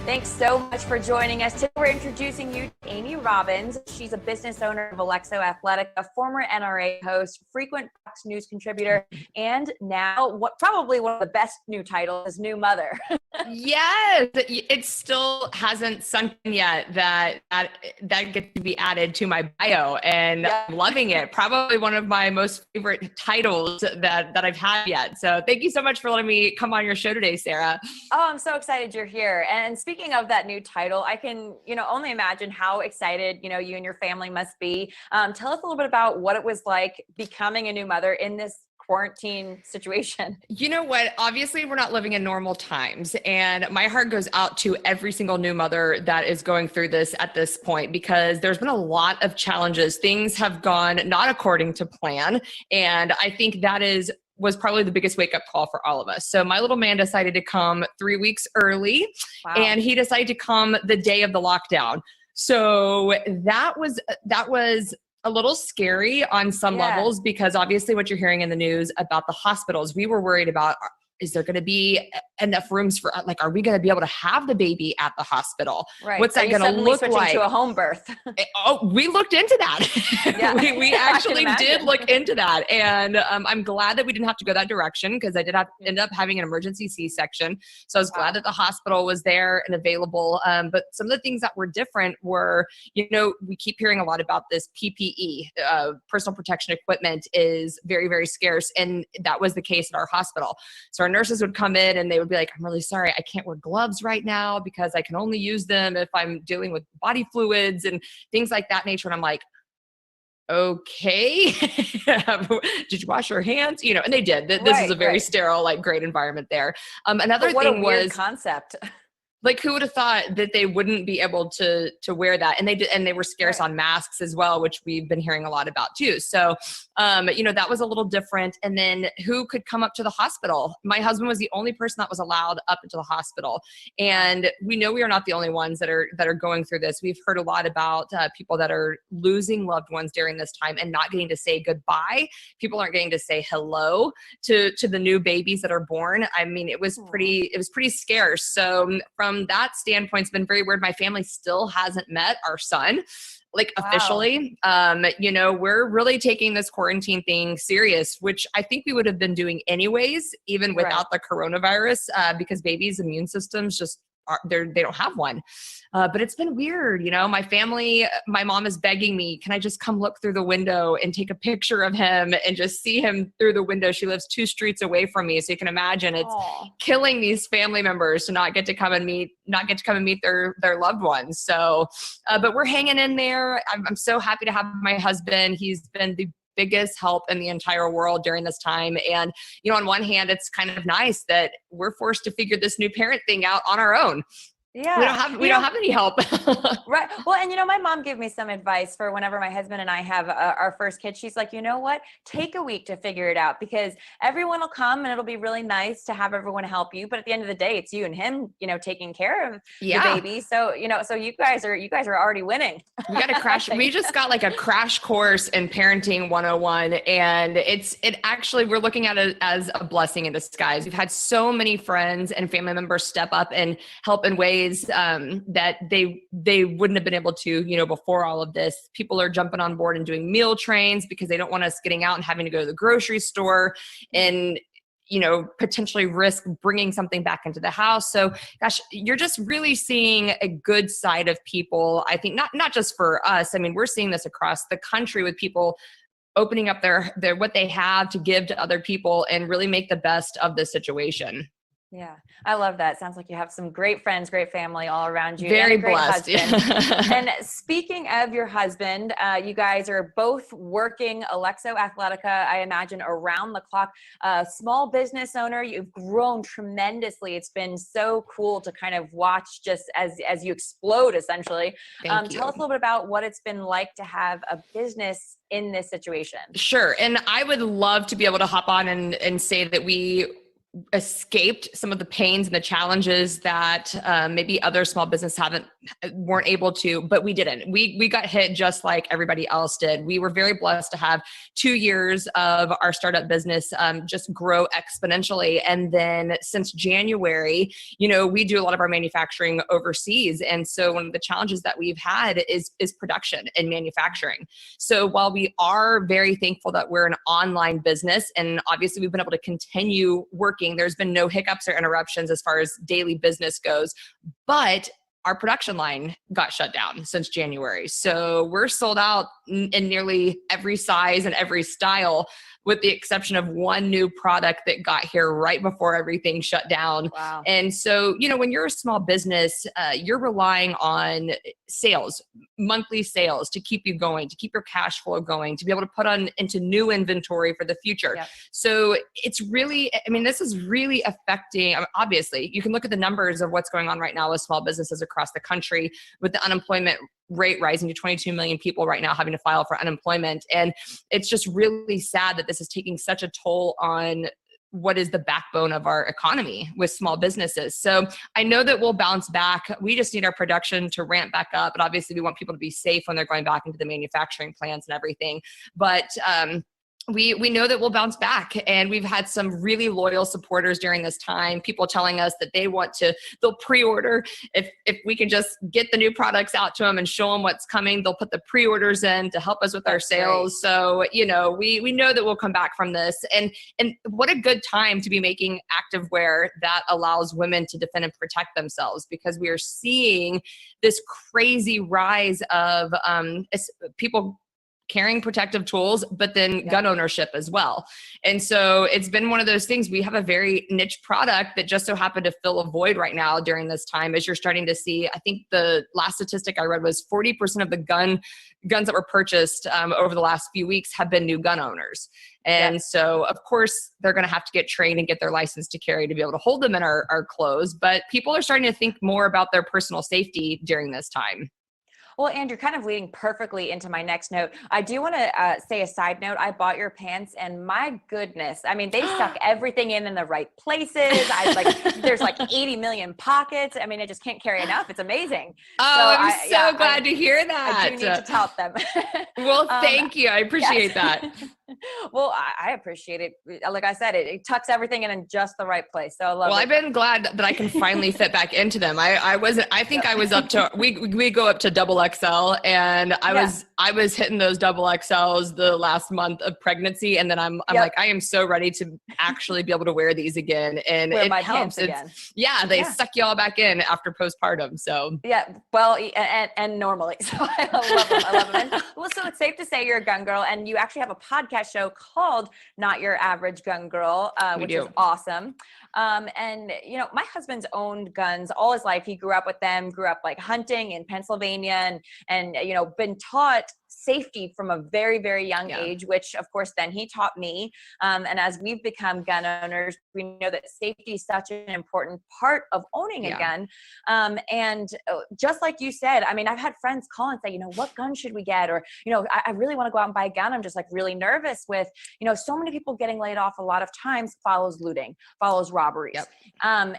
Thanks so much for joining us. Today we're introducing you to Amy Robbins. She's a business owner of Alexo Athletica, former NRA host, frequent Fox News contributor, and now probably one of the best new titles, new mother. Yes, it still hasn't sunk in yet that gets to be added to my bio, and I'm loving it. Probably one of my most favorite titles that I've had yet. So thank you so much for letting me come on your show today, Sarah. Oh, I'm so excited you're here. And speaking of that new title, I can, only imagine how excited, you and your family must be. Tell us a little bit about what it was like becoming a new mother in this quarantine situation. You know what? Obviously, we're not living in normal times, and my heart goes out to every single new mother that is going through this at this point, because there's been a lot of challenges. Things have gone not according to plan, and I think that was probably the biggest wake-up call for all of us. So my little man decided to come 3 weeks early. Wow. And he decided to come the day of the lockdown. So that was a little scary on some levels, because obviously what you're hearing in the news about the hospitals, we were worried about, is there going to be enough rooms for, are we going to be able to have the baby at the hospital? Right. What's that going to look like? To a home birth. We looked into that. Yeah. we actually did look into that. And I'm glad that we didn't have to go that direction, because I did end up having an emergency C-section. So I was glad that the hospital was there and available. But some of the things that were different were, we keep hearing a lot about this PPE, personal protection equipment is very, very scarce. And that was the case at our hospital. So our nurses would come in and they would be like, I'm really sorry, I can't wear gloves right now because I can only use them if I'm dealing with body fluids and things like that nature. And I'm like, okay, did you wash your hands? And they did. This is a very sterile, great environment there. Another thing was, weird concept. Who would have thought that they wouldn't be able to wear that? And they did, and they were scarce on masks as well, which we've been hearing a lot about too. So, that was a little different. And then who could come up to the hospital? My husband was the only person that was allowed up into the hospital. And we know we are not the only ones that are going through this. We've heard a lot about people that are losing loved ones during this time and not getting to say goodbye. People aren't getting to say hello to the new babies that are born. I mean, it was pretty scarce. So from that standpoint, it's been very weird. My family still hasn't met our son, officially. We're really taking this quarantine thing serious, which I think we would have been doing anyways, even without the coronavirus, because babies' immune systems just they don't have one. But it's been weird. My family, my mom is begging me, can I just come look through the window and take a picture of him and just see him through the window? She lives 2 streets away from me. So you can imagine it's killing these family members to not get to come and meet their loved ones. So, but we're hanging in there. I'm so happy to have my husband. He's been the biggest help in the entire world during this time. And, on one hand, it's kind of nice that we're forced to figure this new parent thing out on our own. Yeah. We don't have any help. Right. Well, and my mom gave me some advice for whenever my husband and I have our first kid. She's like, you know what? Take a week to figure it out, because everyone will come and it'll be really nice to have everyone help you. But at the end of the day, it's you and him, taking care of the baby. So, so you guys are already winning. We got a crash. We just got a crash course in parenting 101. And we're looking at it as a blessing in disguise. We've had so many friends and family members step up and help in ways that they wouldn't have been able to, before all of this. People are jumping on board and doing meal trains because they don't want us getting out and having to go to the grocery store and, potentially risk bringing something back into the house. So gosh, you're just really seeing a good side of people. I think not just for us. I mean, we're seeing this across the country with people opening up their what they have to give to other people and really make the best of the situation. Yeah, I love that. Sounds like you have some great friends, great family all around you. Very and a great blessed. Husband. And speaking of your husband, you guys are both working Alexo Athletica, I imagine, around the clock. Small business owner, you've grown tremendously. It's been so cool to kind of watch just as you explode, essentially. Thank you. Tell us a little bit about what it's been like to have a business in this situation. Sure. And I would love to be able to hop on and say that we escaped some of the pains and the challenges that maybe other small business weren't able to, but we didn't. We got hit just like everybody else did. We were very blessed to have 2 years of our startup business just grow exponentially. And then since January, we do a lot of our manufacturing overseas. And so one of the challenges that we've had is production and manufacturing. So while we are very thankful that we're an online business, and obviously we've been able to continue working, there's been no hiccups or interruptions as far as daily business goes, but our production line got shut down since January. So we're sold out in nearly every size and every style, with the exception of one new product that got here right before everything shut down. Wow. And so, when you're a small business, you're relying on sales, monthly sales, to keep you going, to keep your cash flow going, to be able to put on into new inventory for the future. Yep. So it's really, this is really affecting, obviously, you can look at the numbers of what's going on right now with small businesses across the country, with the unemployment rate rising to 22 million people right now having to file for unemployment. And it's just really sad that this is taking such a toll on what is the backbone of our economy with small businesses. So I know that we'll bounce back. We just need our production to ramp back up. But obviously we want people to be safe when they're going back into the manufacturing plants and everything. But we know that we'll bounce back, and we've had some really loyal supporters during this time, people telling us that they'll pre-order. If we can just get the new products out to them and show them what's coming, they'll put the pre-orders in to help us with our sales. Great. So, we know that we'll come back from this, and what a good time to be making activewear that allows women to defend and protect themselves, because we are seeing this crazy rise of people carrying protective tools, but then gun ownership as well. And so it's been one of those things. We have a very niche product that just so happened to fill a void right now during this time, as you're starting to see. I think the last statistic I read was 40% of the guns that were purchased over the last few weeks have been new gun owners. And so, of course, they're going to have to get trained and get their license to carry to be able to hold them in our clothes. But people are starting to think more about their personal safety during this time. Well, and you're kind of leading perfectly into my next note. I do want to say a side note. I bought your pants, and my goodness, they stuck everything in the right places. There's 80 million pockets. I just can't carry enough. It's amazing. Oh, I'm so glad to hear that. I do need to tout them. Well, thank you. I appreciate that. Well, I appreciate it. Like I said, it tucks everything in just the right place. So I love it. Well, I've been glad that I can finally fit back into them. I was up to, we go up to double XL, and I was hitting those double XLs the last month of pregnancy. And then I'm like, I am so ready to actually be able to wear these again. And wear it my helps. pants again. They suck you all back in after postpartum. So well, and normally. So I love them. And, well, so it's safe to say you're a gun girl, and you actually have a podcast show called Not Your Average Gun Girl, which is awesome. And my husband's owned guns all his life. He grew up with them, grew up hunting in Pennsylvania, and been taught safety from a very, very young age, which of course then he taught me. And as we've become gun owners, we know that safety is such an important part of owning a gun. And just like you said, I've had friends call and say, what gun should we get? Or, I really want to go out and buy a gun. I'm just really nervous with, so many people getting laid off a lot of times follows looting, follows robberies. And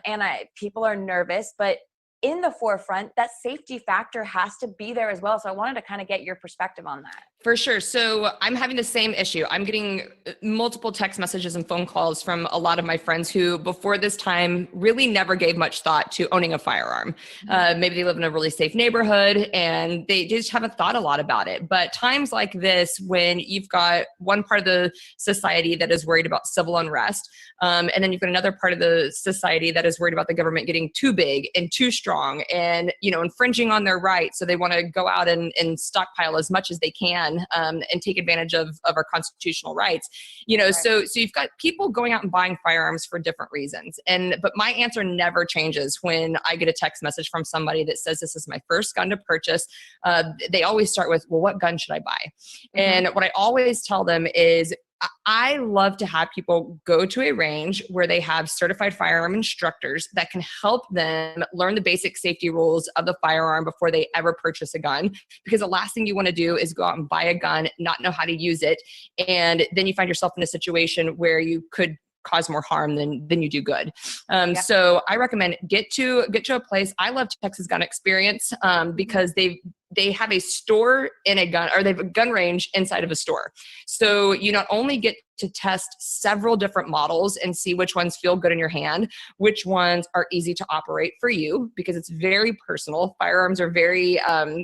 people are nervous, but in the forefront, that safety factor has to be there as well. So I wanted to kind of get your perspective on that. For sure. So I'm having the same issue. I'm getting multiple text messages and phone calls from a lot of my friends who before this time really never gave much thought to owning a firearm. Maybe they live in a really safe neighborhood and they just haven't thought a lot about it. But times like this, when you've got one part of the society that is worried about civil unrest, and then you've got another part of the society that is worried about the government getting too big and too strong and, infringing on their rights. So they want to go out and stockpile as much as they can. And take advantage of our constitutional rights, Right. So you've got people going out and buying firearms for different reasons. But my answer never changes when I get a text message from somebody that says, this is my first gun to purchase. They always start with, well, what gun should I buy? And what I always tell them is, I love to have people go to a range where they have certified firearm instructors that can help them learn the basic safety rules of the firearm before they ever purchase a gun. Because the last thing you want to do is go out and buy a gun, not know how to use it. And then you find yourself in a situation where you could cause more harm than you do good. So I recommend get to a place. I love Texas Gun Experience because they have a store in a gun, or they have a gun range inside of a store. So you not only get to test several different models and see which ones feel good in your hand, which ones are easy to operate for you, because it's very personal. Firearms are very,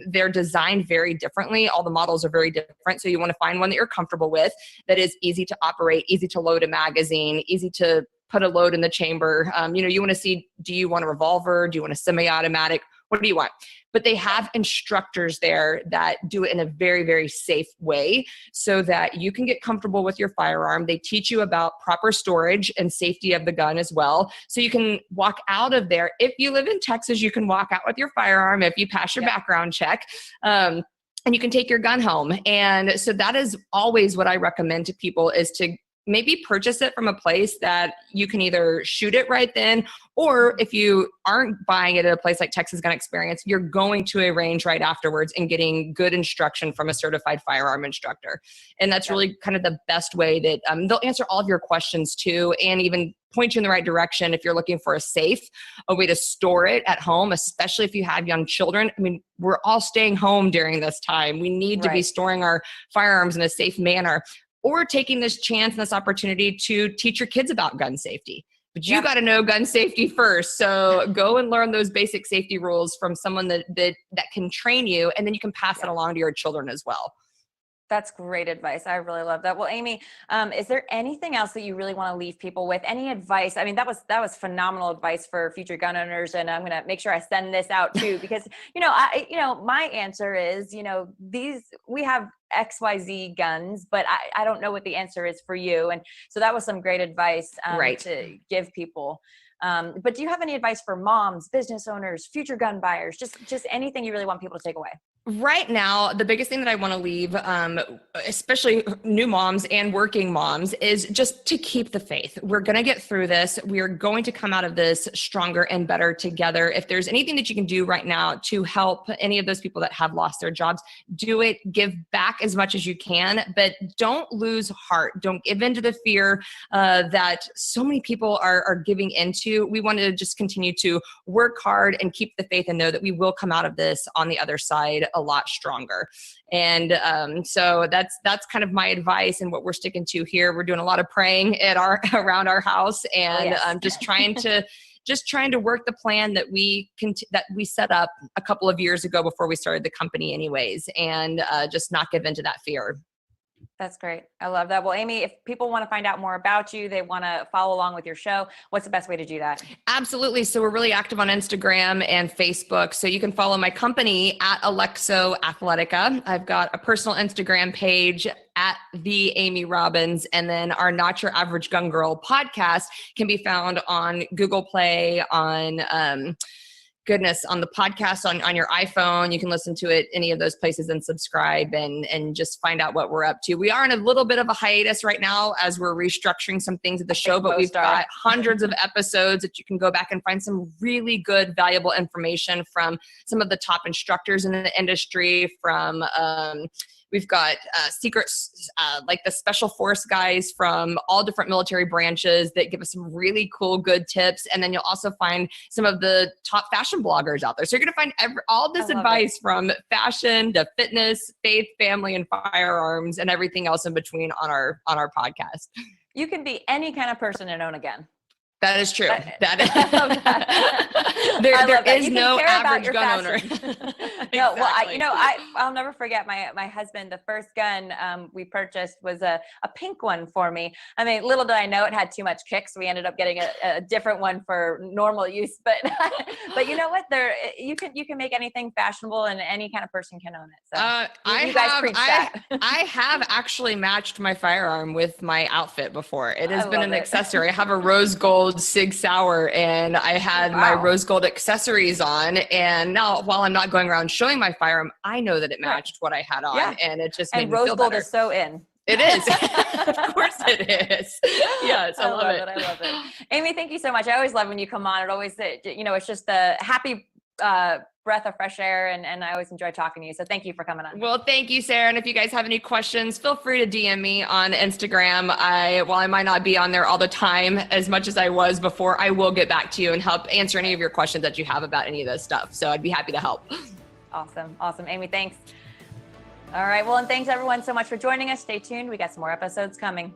they're designed very differently. All the models are very different. So you want to find one that you're comfortable with, that is easy to operate, easy to load a magazine, easy to put a load in the chamber. You want to see, do you want a revolver? Do you want a semi-automatic? What do you want? But they have instructors there that do it in a very, very safe way so that you can get comfortable with your firearm. They teach you about proper storage and safety of the gun as well. So you can walk out of there. If you live in Texas, you can walk out with your firearm if you pass your background check. And you can take your gun home. And so that is always what I recommend to people, is to maybe purchase it from a place that you can either shoot it right then, or if you aren't buying it at a place like Texas Gun Experience, you're going to a range right afterwards and getting good instruction from a certified firearm instructor. And that's really kind of the best way that they'll answer all of your questions too, and even point you in the right direction if you're looking for a way to store it at home, especially if you have young children. I mean, we're all staying home during this time. We need to be storing our firearms in a safe manner, or taking this chance and this opportunity to teach your kids about gun safety. But you got to know gun safety first. So go and learn those basic safety rules from someone that can train you, and then you can pass it along to your children as well. That's great advice. I really love that. Well, Amy, is there anything else that you really want to leave people with? Any advice? I mean, that was phenomenal advice for future gun owners, and I'm going to make sure I send this out too, because my answer is, we have XYZ guns, but I don't know what the answer is for you, and so that was some great advice to give people. But do you have any advice for moms, business owners, future gun buyers, just anything you really want people to take away? Right now, the biggest thing that I want to leave, especially new moms and working moms, is just to keep the faith. We're going to get through this. We are going to come out of this stronger and better together. If there's anything that you can do right now to help any of those people that have lost their jobs, do it. Give back as much as you can, but don't lose heart. Don't give in to the fear that so many people are giving into. We want to just continue to work hard and keep the faith, and know that we will come out of this on the other side a lot stronger. And so that's kind of my advice, and what we're sticking to here. We're doing a lot of praying around our house, and just trying to work the plan that we set up a couple of years ago before we started the company anyways, and just not give in to that fear. That's great. I love that. Well, Amy, if people want to find out more about you, they want to follow along with your show, what's the best way to do that? Absolutely. So we're really active on Instagram and Facebook. So you can follow my company at Alexo Athletica. I've got a personal Instagram page at the Amy Robbins. And then our Not Your Average Gun Girl podcast can be found on Google Play, on the podcast on your iPhone. You can listen to it any of those places and subscribe and just find out what we're up to. We are in a little bit of a hiatus right now as we're restructuring some things at the show, but we've got hundreds of episodes that you can go back and find some really good, valuable information from some of the top instructors in the industry, from we've got secrets, like the special force guys from all different military branches that give us some really cool, good tips. And then you'll also find some of the top fashion bloggers out there. So you're going to find all this advice from fashion to fitness, faith, family, and firearms, and everything else in between on our podcast. You can be any kind of person and own a gun. That is true. There is no average gun owner. No, well, I'll never forget my husband. The first gun we purchased was a pink one for me. I mean, little did I know it had too much kick, so we ended up getting a different one for normal use. But you know what? You can make anything fashionable, and any kind of person can own it. So you guys preach that. I have actually matched my firearm with my outfit before. It has been an accessory. I have a rose gold Sig Sauer, and I had my rose gold accessories on, and now while I'm not going around showing my firearm, I know that it matched what I had on, and it just made me feel better. And rose gold is so in. It is. Of course it is. Yes, I love it. I love it. Amy, thank you so much. I always love when you come on. It always, it's just the happy breath of fresh air, and I always enjoy talking to you. So thank you for coming on. Well, thank you, Sarah. And if you guys have any questions, feel free to DM me on Instagram. While I might not be on there all the time as much as I was before, I will get back to you and help answer any of your questions that you have about any of this stuff. So I'd be happy to help. Awesome. Amy, thanks. All right. Well, and thanks everyone so much for joining us. Stay tuned. We got some more episodes coming.